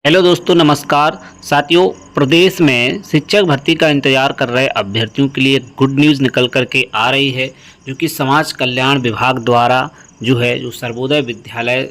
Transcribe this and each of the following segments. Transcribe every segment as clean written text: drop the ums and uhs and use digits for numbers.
Hello दोस्तों, नमस्कार साथियों। प्रदेश में शिक्षक भर्ती का इंतजार कर रहे अभ्यर्थियों के लिए गुड न्यूज़ निकल कर के आ रही है, जो कि समाज कल्याण विभाग द्वारा जो सर्वोदय विद्यालय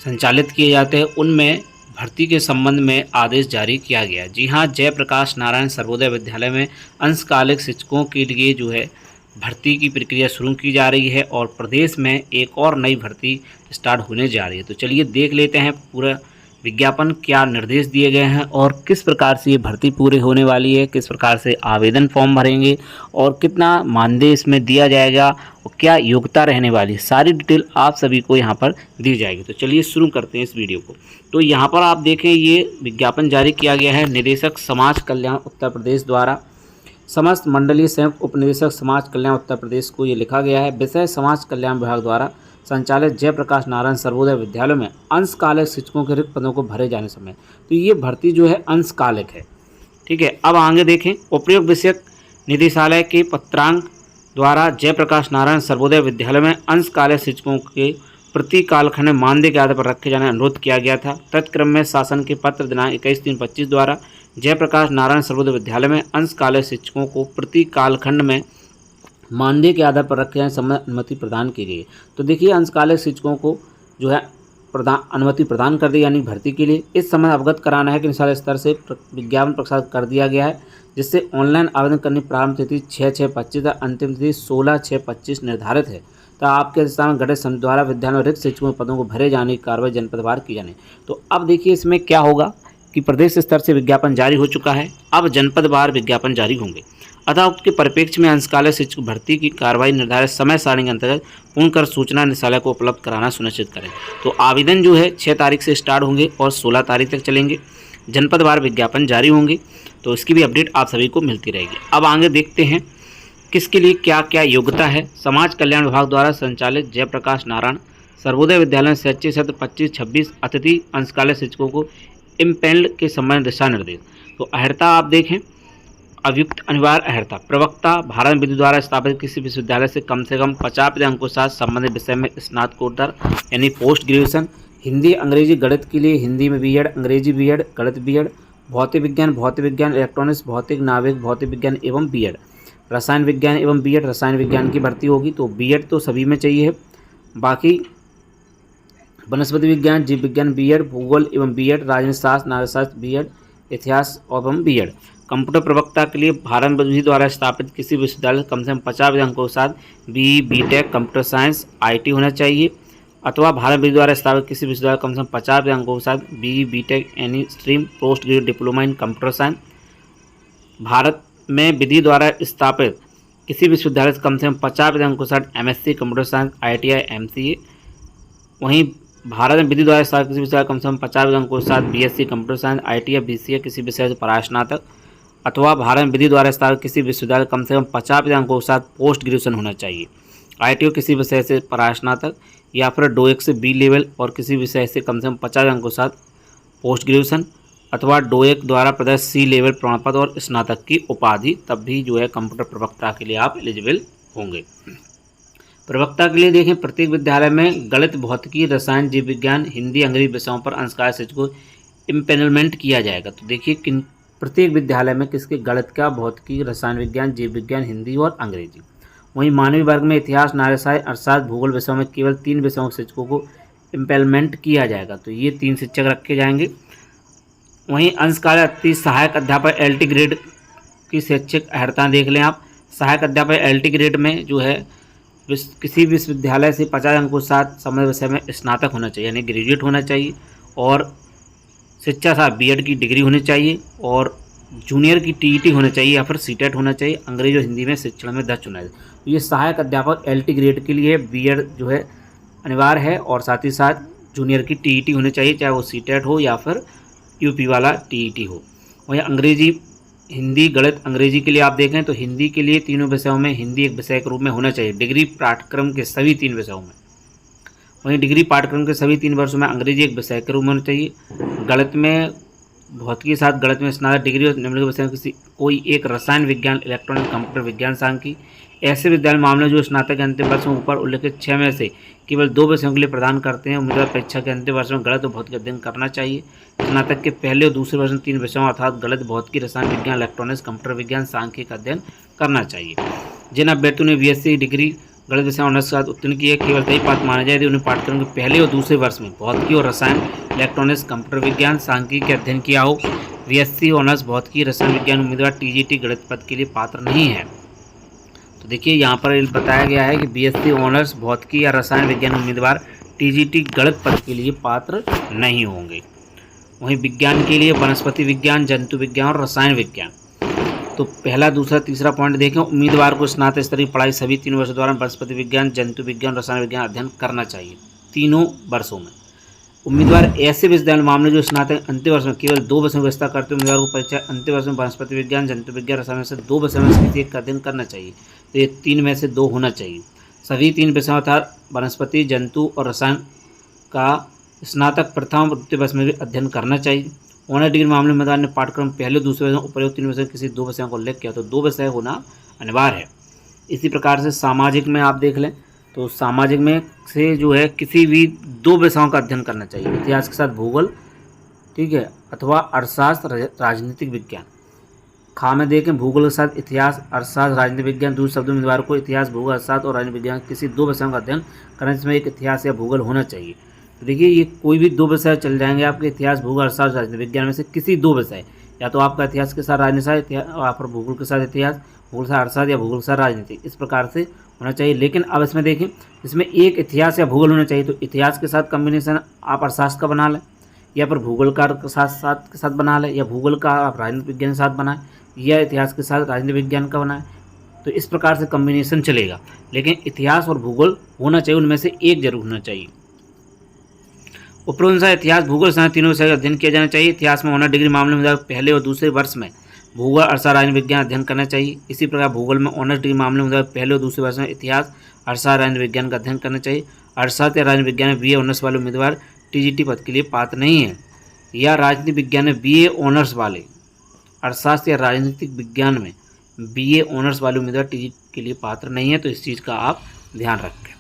संचालित किए जाते हैं उनमें भर्ती के संबंध में आदेश जारी किया गया। जी हाँ, जयप्रकाश नारायण सर्वोदय विद्यालय में अंशकालिक शिक्षकों के लिए भर्ती की प्रक्रिया शुरू की जा रही है और प्रदेश में एक और नई भर्ती स्टार्ट होने जा रही है। तो चलिए देख लेते हैं पूरा विज्ञापन, क्या निर्देश दिए गए हैं और किस प्रकार से ये भर्ती पूरी होने वाली है, किस प्रकार से आवेदन फॉर्म भरेंगे और कितना मानदेय इसमें दिया जाएगा और क्या योग्यता रहने वाली है, सारी डिटेल आप सभी को यहाँ पर दी जाएगी। तो चलिए शुरू करते हैं इस वीडियो को। तो यहाँ पर आप देखें, ये विज्ञापन जारी किया गया है निदेशक समाज कल्याण उत्तर प्रदेश द्वारा। समस्त मंडलीय संयुक्त उपनिदेशक समाज कल्याण उत्तर प्रदेश को ये लिखा गया है। विषय समाज कल्याण विभाग द्वारा संचालित जयप्रकाश नारायण सर्वोदय विद्यालयों में अंशकालिक शिक्षकों के रिक्त पदों को भरे जाने समय, तो ये भर्ती अंशकालिक है। ठीक है, अब आगे देखें। उपयुक्त विषयक निदेशालय के पत्रांक द्वारा जयप्रकाश नारायण सर्वोदय विद्यालय में अंशकालिक शिक्षकों के प्रति कालखंड मानदेय के आधार पर रखे जाने अनुरोध किया गया था। तत्क्रम में शासन के पत्र दिनांक 21/3/25 द्वारा जयप्रकाश नारायण सर्वोदय विद्यालय में अंशकालिक शिक्षकों को प्रति कालखंड में मानदेय के आधार पर रखे जाने संबंधी अनुमति प्रदान की गई। तो देखिए, अंशकालिक शिक्षकों को अनुमति प्रदान कर दी, यानी भर्ती के लिए इस समय अवगत कराना है कि निदेशालय स्तर से विज्ञापन प्रसारित कर दिया गया है, जिससे ऑनलाइन आवेदन करने की प्रारंभ तिथि 6/6/25 अंतिम तिथि 16/6/25 निर्धारित है। तो आपके स्थान में गठित समिति द्वारा विद्यालयों में रिक्त शिक्षकों के पदों को भरे जाने की कार्रवाई जनपदवार की जाने। तो अब देखिए, इसमें क्या होगा कि प्रदेश स्तर से विज्ञापन जारी हो चुका है, अब जनपदवार विज्ञापन जारी होंगे। अतः उक्त के परिप्रेक्ष्य में अंशकालिक शिक्षक भर्ती की कार्रवाई निर्धारित समय सारणी के अंतर्गत पूर्ण कर सूचना निदेशालय को उपलब्ध कराना सुनिश्चित करें। तो आवेदन 6 तारीख से स्टार्ट होंगे और 16 तारीख तक चलेंगे। जनपदवार विज्ञापन जारी होंगे, तो इसकी भी अपडेट आप सभी को मिलती रहेगी। अब आगे देखते हैं किसके लिए क्या क्या योग्यता है। समाज कल्याण विभाग द्वारा संचालित जयप्रकाश नारायण सर्वोदय विद्यालय में शैक्षिक सत्र 25-26 अतिथि अंशकालिक शिक्षकों को इम्पेल्ड के संबंध दिशा निर्देश। तो अहर्ता आप देखें, अयुक्त अनिवार्य अहर्ता प्रवक्ता भारत विधि द्वारा स्थापित किसी विश्वविद्यालय से कम 50 अंकों के साथ संबंधित विषय में स्नातकोत्तर यानी पोस्ट ग्रेजुएशन, हिंदी अंग्रेजी गणित के लिए हिंदी में बीएड, अंग्रेजी बीएड, गणित बीएड, भौतिक विज्ञान, इलेक्ट्रॉनिक्स, भौतिक नाविक, भौतिक विज्ञान एवं बीएड, रसायन विज्ञान एवं बीएड, रसायन विज्ञान की भर्ती होगी। तो बीएड तो सभी में चाहिए है। बाकी वनस्पति विज्ञान, जीव विज्ञान बीएड, भूगोल एवं बीएड, राजनीति शास्त्र, नागरिकशास्त्र बीएड, इतिहास एवं बीएड। कंप्यूटर प्रवक्ता के लिए भारत विधि द्वारा स्थापित किसी विश्वविद्यालय से कम से कम 50 अंकों के साथ BE, BTech, computer science, IT होना चाहिए, अथवा भारत विधि द्वारा स्थापित किसी विश्वविद्यालय कम से कम 50 अंकों के साथ BE, BTech any stream post graduate diploma in computer science. Bharat में विधि द्वारा स्थापित किसी विश्वविद्यालय से कम 50 अंकों के साथ MSc computer science, ITI, MCA. वहीं भारत में विधि द्वारा स्थापित किसी विषय कम से कम 50 अंकों के साथ BSc computer science, ITI, BCA किसी विषय से परास्नातक, अथवा भारत में विधि द्वारा स्थापित किसी विश्वविद्यालय कम से कम 50 अंकों के साथ पोस्ट ग्रेजुएशन होना चाहिए। आईटीओ किसी विषय से परास्नातक या फिर डोएक से बी लेवल और किसी विषय से कम 50 अंकों के साथ पोस्ट ग्रेजुएशन, अथवा डोएक द्वारा प्रदत्त सी लेवल प्रमाण पत्र और स्नातक की उपाधि, तब भी कंप्यूटर प्रवक्ता के लिए आप एलिजिबल होंगे। प्रवक्ता के लिए देखें, प्रत्येक विद्यालय में गणित, भौतिकी, रसायन, जीव विज्ञान, हिंदी, अंग्रेजी विषयों पर अंशकालिक शिक्षकों इम्पेनलमेंट किया जाएगा। तो देखिए, किन प्रत्येक विद्यालय में किसके गणित का, भौतिकी, रसायन विज्ञान, जीव विज्ञान, हिंदी और अंग्रेजी। वहीं मानवीय वर्ग में इतिहास, नागरिकशास्त्र अर्थशास्त्र, भूगोल विषयों में केवल 3 विषयों के शिक्षकों को इम्पेलमेंट किया जाएगा। तो ये 3 शिक्षक रखे जाएंगे। वहीं अंशकालिक अति सहायक अध्यापक एलटी ग्रेड की शैक्षिक अहर्ता देख लें आप। सहायक अध्यापक एलटी ग्रेड में किसी विश्वविद्यालय से 50 अंकों के साथ संबंधित विषय में स्नातक होना चाहिए, यानी ग्रेजुएट होना चाहिए, और शिक्षा साथ बीएड की डिग्री होनी चाहिए, और जूनियर की टीईटी होना चाहिए या फिर सीटेट होना चाहिए। अंग्रेजी और हिंदी में शिक्षण में 10 होना चाहिए। तो ये सहायक अध्यापक एलटी ग्रेड के लिए बीएड अनिवार्य है, और साथ ही साथ जूनियर की टीईटी होनी चाहिए, चाहे वो सीटेट हो या फिर यूपी वाला टीईटी हो। वहीं अंग्रेजी, हिंदी, गणित, अंग्रेजी के लिए आप देखें तो हिंदी के लिए तीनों विषयों में हिंदी एक विषय के रूप में होना चाहिए, डिग्री पाठ्यक्रम के सभी 3 विषयों में। वहीं डिग्री पाठ्यक्रम के सभी 3 वर्षों में अंग्रेजी एक विषय के रूप में होना चाहिए। गणित में भौतिकी के साथ गणित में स्नातक डिग्री और निम्नलिखित विषयों किसी कोई एक रसायन विज्ञान, इलेक्ट्रॉनिक, कंप्यूटर विज्ञान, सांख्यिकी। ऐसे विद्यालय मामले जो स्नातक के अंतिम वर्ष में ऊपर उल्लिखित 6 में से केवल 2 विषयों के लिए प्रदान करते हैं। उम्मीदवार परीक्षा के अंतिम वर्ष में गणित और भौतिकी अध्ययन करना चाहिए। स्नातक के पहले और दूसरे वर्ष में 3 विषयों अर्थात गणित, भौतिकी, रसायन विज्ञान, इलेक्ट्रॉनिक्स, कंप्यूटर विज्ञान, सांख्यिकी का अध्ययन करना चाहिए। जिन अभ्यर्थियों ने बीएससी डिग्री गणित विषय ऑनर्स के साथ उत्तीर्ण किए केवल तभी पात्र माना जाए यदि उन्हें पाठ्यक्रम के पहले और दूसरे वर्ष में भौतिकी और रसायन, इलेक्ट्रॉनिक्स, कंप्यूटर विज्ञान, सांख्यिकी के अध्ययन किया हो। बीएससी ऑनर्स भौतिकी, रसायन विज्ञान उम्मीदवार टीजीटी गणित पद के लिए पात्र नहीं है। तो देखिए यहाँ पर बताया गया है कि बीएससी ऑनर्स भौतिकी या रसायन विज्ञान उम्मीदवार टीजीटी गणित पद के लिए पात्र नहीं होंगे। वहीं विज्ञान के लिए वनस्पति विज्ञान, जंतु विज्ञान और रसायन विज्ञान। तो पहला, दूसरा, तीसरा पॉइंट देखें। उम्मीदवार को स्नातक स्तरीय पढ़ाई सभी 3 वर्षों दौरान वनस्पति विज्ञान, जंतु विज्ञान, रसायन विज्ञान अध्ययन करना चाहिए तीनों वर्षों में। उम्मीदवार ऐसे विश्वविद्यालय मामले जो स्नातक अंतिम वर्ष में केवल 2 विषयों की व्यवस्था करते हैं उम्मीदवार को परीक्षा अंतिम वर्ष में वनस्पति विज्ञान, जंतु विज्ञान, रसायन में से 2 विषयों में से किसी एक का अध्ययन करना चाहिए। तो ये 3 में से 2 होना चाहिए। सभी 3 विषयों अर्थात वनस्पति, जंतु और रसायन का स्नातक प्रथम और द्वितीय वर्ष में भी अध्ययन करना चाहिए। ऑनर डिग्री मामले में उम्मीदवार ने पाठ्यक्रम पहले दूसरे वर्ष में उपयुक्त 3 विषयों किसी 2 विषयों को उल्लेख किया तो 2 विषय होना अनिवार्य है। इसी प्रकार से सामाजिक में आप देख लें तो सामाजिक में से जो है किसी भी 2 विषयों का अध्ययन करना चाहिए, इतिहास के साथ भूगोल, ठीक है, अथवा अर्थशास्त्र, राजनीतिक विज्ञान। खा में देखें भूगोल के साथ इतिहास, अर्थशास्त्र, राजनीतिक विज्ञान। दूसरे शब्दों में उम्मीदवार को इतिहास, भूगोल, अर्थशास्त्र और राजनीतिक विज्ञान किसी 2 विषयों का अध्ययन करना जिसमें एक इतिहास या भूगोल होना चाहिए। तो देखिए ये कोई भी 2 विषय चल जाएंगे आपके, इतिहास, भूगोल, अर्थशास्त्र, राजनीतिक विज्ञान में से किसी 2 विषय, या तो आपका इतिहास के साथ राजनीति, या फिर भूगोल के साथ इतिहास, भूगोल के साथ अर्थशास्त्र या भूगोल के साथ राजनीति, इस प्रकार से होना चाहिए। लेकिन अब इसमें देखें इसमें एक इतिहास या भूगोल होना चाहिए तो इतिहास के साथ कम्बिनेशन आप अर्थशास्त्र का बना लें, या फिर भूगोल का के साथ बना लें, या भूगोल का आप राजनीतिक विज्ञान के साथ बनाएं, या इतिहास के साथ राजनीतिक विज्ञान का बनाएं। तो इस प्रकार से कम्बिनेशन चलेगा, लेकिन इतिहास और भूगोल होना चाहिए, उनमें से एक जरूर होना चाहिए। उपरोक्त इतिहास, भूगोल, रसायन तीनों विषय का अध्ययन किया जाना चाहिए। इतिहास में ऑनर डिग्री मामले में पहले और दूसरे वर्ष में भूगोल, अर्थशास्त्र, राजनीतिक विज्ञान अध्ययन करना चाहिए। इसी प्रकार भूगोल में ऑनर डिग्री मामले में पहले और दूसरे वर्ष में इतिहास, अर्थशास्त्र, राजनीतिक विज्ञान का अध्ययन करना चाहिए। अर्थशास्त्र या राजनीतिक विज्ञान में बीए ऑनर्स वाले उम्मीदवार टीजीटी पद के लिए पात्र नहीं है, या राजनीतिक विज्ञान में बीए ऑनर्स वाले, अर्थशास्त्र या राजनीतिक विज्ञान में बीए ऑनर्स वाले उम्मीदवार टीजीटी के लिए पात्र नहीं है। तो इस चीज़ का आप ध्यान रखें।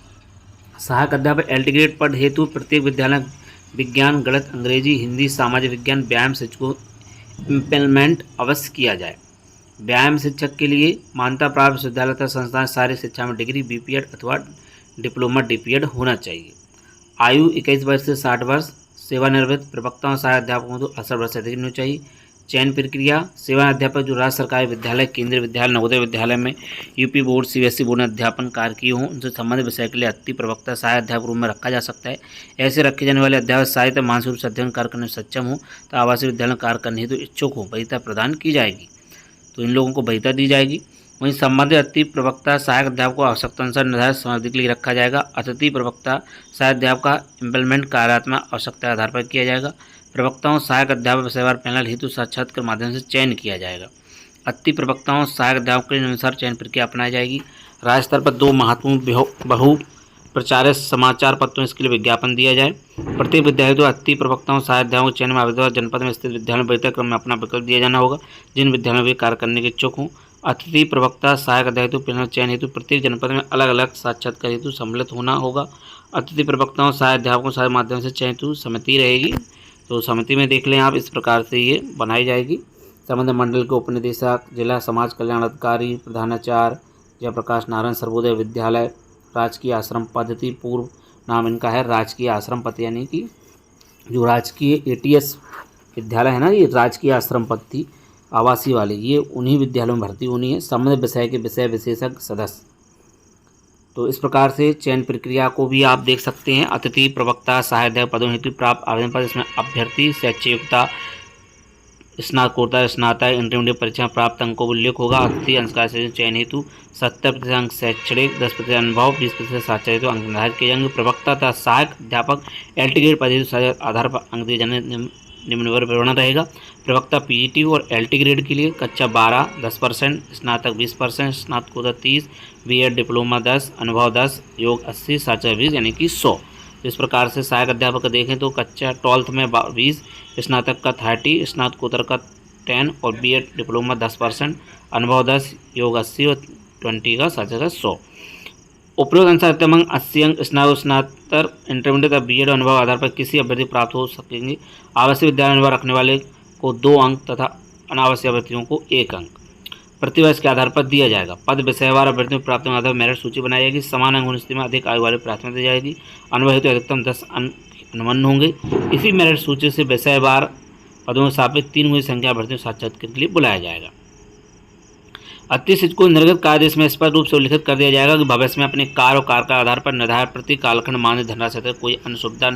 सहायक अध्यापक एल टी ग्रेड पद हेतु प्रत्येक विद्यालय विज्ञान, गणित, अंग्रेजी, हिंदी, सामाजिक विज्ञान, व्यायाम शिक्षकों इम्प्लीमेंट अवश्य किया जाए। व्यायाम शिक्षक के लिए मान्यता प्राप्त विश्वविद्यालय तथा संस्थान शारीरिक शिक्षा में डिग्री बीपीएड अथवा डिप्लोमा डीपीएड होना चाहिए। आयु 21 वर्ष से 60 वर्ष। सेवानिवृत्त प्रवक्ताओं सहायक अध्यापकों को 68 वर्ष से अधिक होनी चाहिए। चयन प्रक्रिया, सेवा अध्यापक जो राज्य सरकारी विद्यालय, केंद्रीय विद्यालय, नवोदय विद्यालय में यूपी बोर्ड, सीबीएसई बोर्ड में अध्यापन कार्य किए हों उनसे संबंधित विषय के लिए अति प्रवक्ता सहायक अध्यापक रूप में रखा जा सकता है। ऐसे रखे जाने वाले अध्यापक साहित्य मानसिक रूप से अध्ययन कार्य करने में सक्षम हो तो आवासीय विद्यालय में कार्य करने हेतु इच्छुक हो वरीयता प्रदान की जाएगी। तो इन लोगों को वरीयता दी जाएगी। वहीं संबंधित अति प्रवक्ता सहायक अध्यापक को आवश्यकता अनुसार निर्धारित समावधि के लिए रखा जाएगा। अतिथि प्रवक्ता सहायक अध्यापक का इम्प्लीमेंट कार्यात्मक आवश्यकता के आधार पर किया जाएगा। प्रवक्ताओं सहायक अध्यापक विषयवार पैनल हेतु साक्षात्कार के माध्यम से चयन किया जाएगा। अति प्रवक्ताओं सहायक अध्यापक के अनुसार चयन प्रक्रिया अपनाई जाएगी। राज्य स्तर पर 2 महत्वपूर्ण बहु प्रचारित समाचार पत्रों इसके लिए विज्ञापन दिया जाए। प्रत्येक विद्यालय को अति प्रवक्ताओं सहायक अध्यापकों के चयन में आवेदन जनपद में स्थित विद्यालय में वरीयता क्रम में अपना विकल्प दिया जाना होगा जिन विद्यालयों में कार्य करने के इच्छुक हों। अतिथि प्रवक्ता सहायक अध्यापक पैनल चयन हेतु प्रत्येक जनपद में अलग अलग साक्षात्कार हेतु सम्मिलित होना होगा। अतिथि प्रवक्ताओं सहायक अध्यापकों के माध्यम से चयन हेतु समिति रहेगी। तो समिति में देख लें आप, इस प्रकार से ये बनाई जाएगी। संबंधित मंडल के उपनिदेशक, जिला समाज कल्याण अधिकारी, प्रधानाचार्य, जयप्रकाश नारायण सर्वोदय विद्यालय, राजकीय आश्रम पद्धति, पूर्व नाम इनका है राजकीय आश्रम पद्धति, यानी कि जो राजकीय एटीएस विद्यालय है ना, ये राजकीय आश्रम पद्धति आवासीय वाले, ये उन्हीं विद्यालयों में भर्ती होनी है। संबंधित विषय के विषय विशेषज्ञ सदस्य। तो इस प्रकार से चयन प्रक्रिया को भी आप देख सकते हैं। अतिथि प्रवक्ता सहायक अध्यापक पदों हेतु प्राप्त आवेदन पत्र, इसमें अभ्यर्थी शैक्षिक योग्यता, स्नातकोत्तर, स्नातक, इंटरमीडिएट परीक्षा प्राप्त अंकों का उल्लेख होगा। अतिथि अंशकाल से चयन हेतु 70% अंक शैक्षणिक, 10% अनुभव, 20% साक्षर हेतु अंक निर्धारित किए जाएंगे। प्रवक्ता तथा सहायक अध्यापक एल टी ग्रेड पद हेतु आधार पर अंक दिए जाने निम्नवर विवरण रहेगा। प्रवक्ता पीजीटी और एलटी ग्रेड के लिए कक्षा 12 10%, स्नातक 20%, स्नातकोत्तर 30, बीएड डिप्लोमा 10, अनुभव 10, योग 80, साक्षर 20 यानी कि 100। तो इस प्रकार से सहायक अध्यापक का देखें तो कक्षा 12th में 20, स्नातक का 30, स्नातकोत्तर का 10 और बीएड डिप्लोमा 10%, अनुभव 10, योग 80 और 20 का साझा 100। उपरोक्त अनुसार अत्यमंग 80 अंक स्नातक इंटरमीडिएट या बीएड अनुभव आधार पर किसी अभ्यर्थी प्राप्त हो सकेंगे। आवासीय विद्यालय अनुभव रखने वाले को 2 अंक तथा अनावासीय अभ्यर्थियों को 1 अंक प्रतिवर्ष के आधार पर दिया जाएगा। पद विषयवार अभ्यर्थियों को प्राप्त आधार मेरिट सूची बनाई जाएगी। समान अंक होने स्थिति में अधिक आयु वाले प्राथमिकता दी जाएगी। अनुभव हेतु अधिकतम 10 अंक अनुबंध होंगे। इसी मेरिट सूची से विषयवार पदों के सापेक्ष 3 गुनी संख्या अभ्यर्थियों साक्षात्कार के लिए बुलाया जाएगा। अति शिक्षकों को निर्गत कार्यादेश में स्पष्ट रूप से उल्लिखित कर दिया जाएगा कि भविष्य में अपने कार्य और कार्य का आधार पर निर्धारित प्रति कालखंड मानदेय धनराशि तक कोई अन्य सुविधा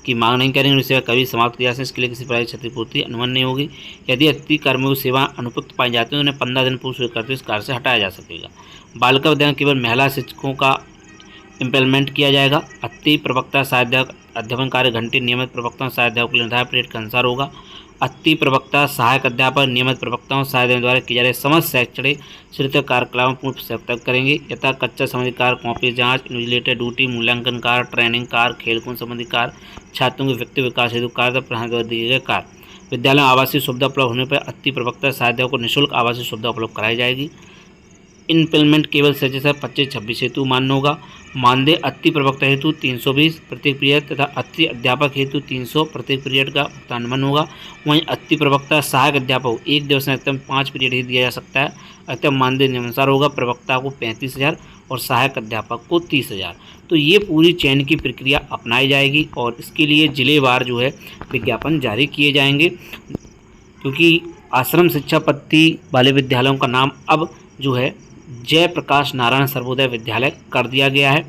की मांग नहीं करेंगे। सेवा कभी समाप्त किया जाए इसके लिए किसी प्रकार की क्षतिपूर्ति अनुबंध नहीं होगी। यदि अति कर्मियों की सेवा अनुपयुक्त पाई जाती है तो उन्हें 15 दिन पूर्व स्वीकृत इस कार्य से हटाया जा सकेगा। बालिका विद्यालय केवल महिला शिक्षकों का इम्प्लीमेंट किया जाएगा। अति प्रवक्ता सहायक अध्यापन कार्य घंटे नियमित प्रवक्ताओं सहायक अध्यापक के निर्धारित पीरियड के अनुसार होगा। अति प्रवक्ता सहायक अध्यापक नियमित प्रवक्ताओं सहायक द्वारा किए जा रहे समस्त शैक्षणिक शिक्षण कार्यकलापों पूर्ण सत्यापित करेंगे। यथा कक्षा संबंधी कार्य, कॉपी जांच, इन्विजिलेटर ड्यूटी, मूल्यांकन कार्य, ट्रेनिंग कार्य, खेलकूद संबंधी कार्य, छात्रों के व्यक्ति विकास हेतु कार्य, प्रधान द्वारा दिए गए कार्य। विद्यालय में आवासीय सुविधा उपलब्ध होने पर अति प्रवक्ता सहायक को निःशुल्क आवासीय सुविधा उपलब्ध कराई जाएगी। इम्प्लीमेंट केवल सचिव 25-26 हेतु मान्य होगा। मानदेय अति प्रवक्ता हेतु 320 प्रत्येक पीरियड तथा अति अध्यापक हेतु 300 प्रत्येक पीरियड का भुगतान मन होगा। वहीं अति प्रवक्ता सहायक अध्यापक एक दिवस में अधिकतम 5 पीरियड ही दिया जा सकता है। अधिकतम मानदेय निम्नानुसार होगा। प्रवक्ता को 35,000 और सहायक अध्यापक को 30,000। तो ये पूरी चयन की प्रक्रिया अपनाई जाएगी और इसके लिए जिलेवार जो है विज्ञापन जारी किए जाएंगे, क्योंकि आश्रम शिक्षा पद्धति वाले विद्यालयों का नाम अब जो है जयप्रकाश नारायण सर्वोदय विद्यालय कर दिया गया है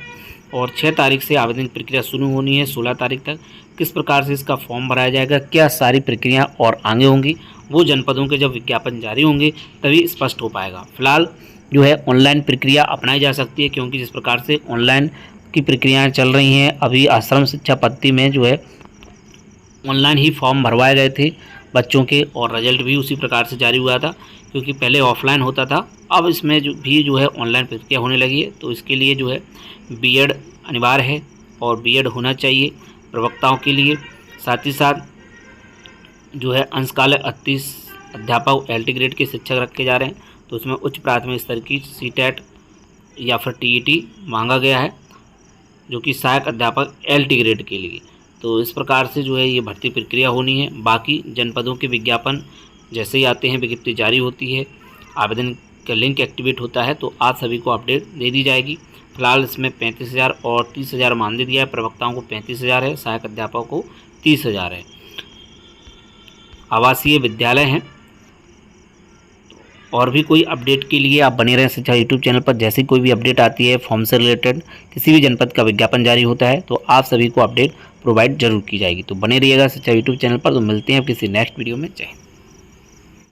और 6 तारीख से आवेदन प्रक्रिया शुरू होनी है 16 तारीख तक। किस प्रकार से इसका फॉर्म भराया जाएगा, क्या सारी प्रक्रिया और आगे होंगी, वो जनपदों के जब विज्ञापन जारी होंगे तभी स्पष्ट हो पाएगा। फिलहाल जो है ऑनलाइन प्रक्रिया अपनाई जा सकती है, क्योंकि जिस प्रकार से ऑनलाइन की प्रक्रियाएँ चल रही हैं, अभी आश्रम शिक्षा पद्धति में जो है ऑनलाइन ही फॉर्म भरवाए गए थे बच्चों के और रिजल्ट भी उसी प्रकार से जारी हुआ था, क्योंकि पहले ऑफलाइन होता था, अब इसमें जो है ऑनलाइन प्रक्रिया होने लगी है। तो इसके लिए जो है बीएड अनिवार्य है और बीएड होना चाहिए प्रवक्ताओं के लिए। साथ ही साथ जो है अंशकालिक 38 अध्यापक एलटी ग्रेड के शिक्षक रखे जा रहे हैं, तो उसमें उच्च प्राथमिक स्तर की सीटेट या फिर टीईटी मांगा गया है, जो कि सहायक अध्यापक एलटी ग्रेड के लिए। तो इस प्रकार से जो है ये भर्ती प्रक्रिया होनी है। बाकी जनपदों के विज्ञापन जैसे ही आते हैं, विज्ञप्ति जारी होती है, आवेदन का लिंक एक्टिवेट होता है, तो आप सभी को अपडेट दे दी जाएगी। फिलहाल इसमें 35,000 और 30,000 मानदेय दिया है। प्रवक्ताओं को 35,000 है, सहायक अध्यापकों को 30,000 है। आवासीय विद्यालय हैं। और भी कोई अपडेट के लिए आप बने रहें शिक्षा यूट्यूब चैनल पर। जैसी कोई भी अपडेट आती है फॉर्म से रिलेटेड, किसी भी जनपद का विज्ञापन जारी होता है, तो आप सभी को अपडेट प्रोवाइड जरूर की जाएगी। तो बने रहिएगा शिक्षा यूट्यूब चैनल पर। तो मिलते हैं किसी नेक्स्ट वीडियो में। जय हिंद।